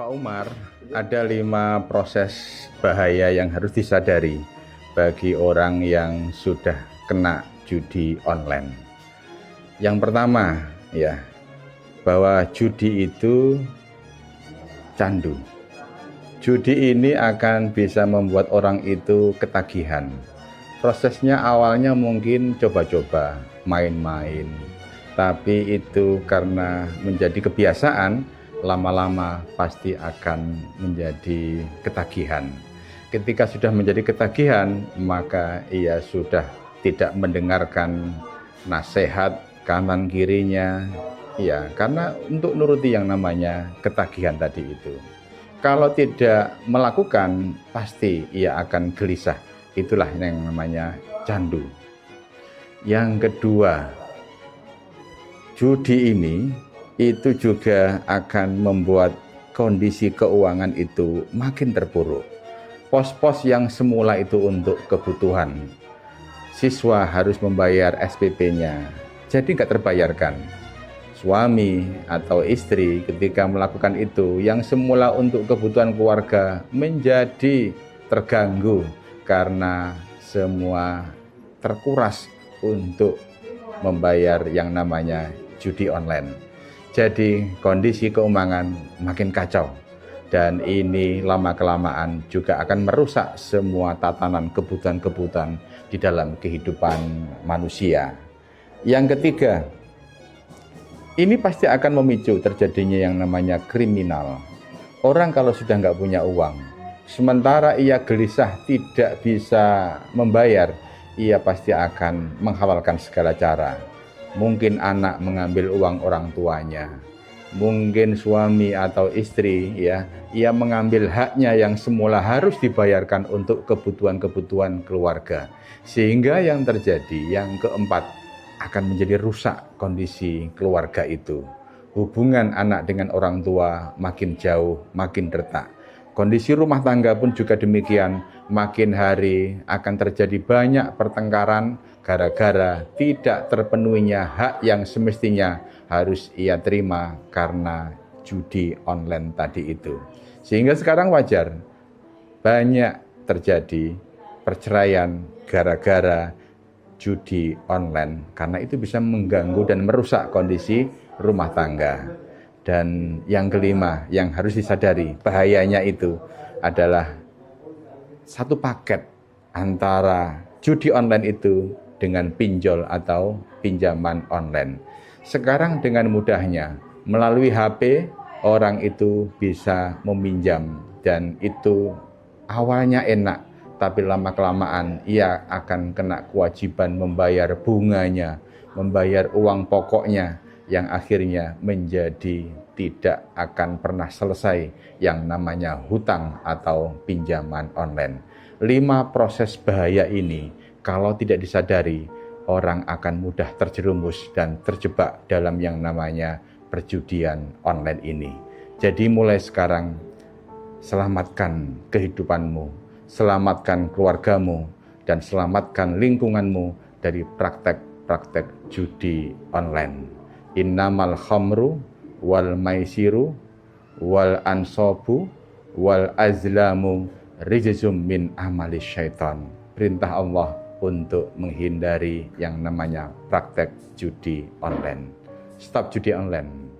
Pak Umar, ada 5 proses bahaya yang harus disadari bagi orang yang sudah kena judi online. Yang pertama, ya, bahwa judi itu candu. Judi ini akan bisa membuat orang itu ketagihan. Prosesnya awalnya mungkin coba-coba, main-main. Tapi itu karena menjadi kebiasaan, lama-lama pasti akan menjadi ketagihan. Ketika sudah menjadi ketagihan, maka ia sudah tidak mendengarkan nasihat kanan kirinya. Ya, karena untuk nuruti yang namanya ketagihan tadi itu. Kalau tidak melakukan, pasti ia akan gelisah. Itulah yang namanya candu. Yang kedua, judi ini itu juga akan membuat kondisi keuangan itu makin terpuruk. Pos-pos yang semula itu untuk kebutuhan, siswa harus membayar SPP-nya, jadi nggak terbayarkan. Suami atau istri ketika melakukan itu, yang semula untuk kebutuhan keluarga menjadi terganggu karena semua terkuras untuk membayar yang namanya judi online. Jadi kondisi keuangan makin kacau, dan ini lama-kelamaan juga akan merusak semua tatanan kebutuhan-kebutuhan di dalam kehidupan manusia. Yang ketiga, ini pasti akan memicu terjadinya yang namanya kriminal. Orang kalau sudah nggak punya uang, sementara ia gelisah tidak bisa membayar, ia pasti akan menghalalkan segala cara. Mungkin anak mengambil uang orang tuanya, mungkin suami atau istri, ya, ia mengambil haknya yang semula harus dibayarkan untuk kebutuhan-kebutuhan keluarga. Sehingga yang terjadi, yang keempat, akan menjadi rusak kondisi keluarga itu. Hubungan anak dengan orang tua makin jauh, makin retak. Kondisi rumah tangga pun juga demikian, makin hari akan terjadi banyak pertengkaran gara-gara tidak terpenuhinya hak yang semestinya harus ia terima karena judi online tadi itu. Sehingga sekarang wajar banyak terjadi perceraian gara-gara judi online, karena itu bisa mengganggu dan merusak kondisi rumah tangga. Dan yang kelima yang harus disadari bahayanya itu adalah satu paket antara judi online itu dengan pinjol atau pinjaman online. Sekarang dengan mudahnya melalui HP orang itu bisa meminjam, dan itu awalnya enak, tapi lama-kelamaan ia akan kena kewajiban membayar bunganya, membayar uang pokoknya, yang akhirnya menjadi tidak akan pernah selesai yang namanya hutang atau pinjaman online. 5 proses bahaya ini kalau tidak disadari, orang akan mudah terjerumus dan terjebak dalam yang namanya perjudian online ini. Jadi mulai sekarang, selamatkan kehidupanmu, selamatkan keluargamu, dan selamatkan lingkunganmu dari praktek-praktek judi online. Innamal khamru wal maisiru wal ansobu wal azlamu rijzum min amali syaitan. Perintah Allah untuk menghindari yang namanya praktek judi online. Stop judi online.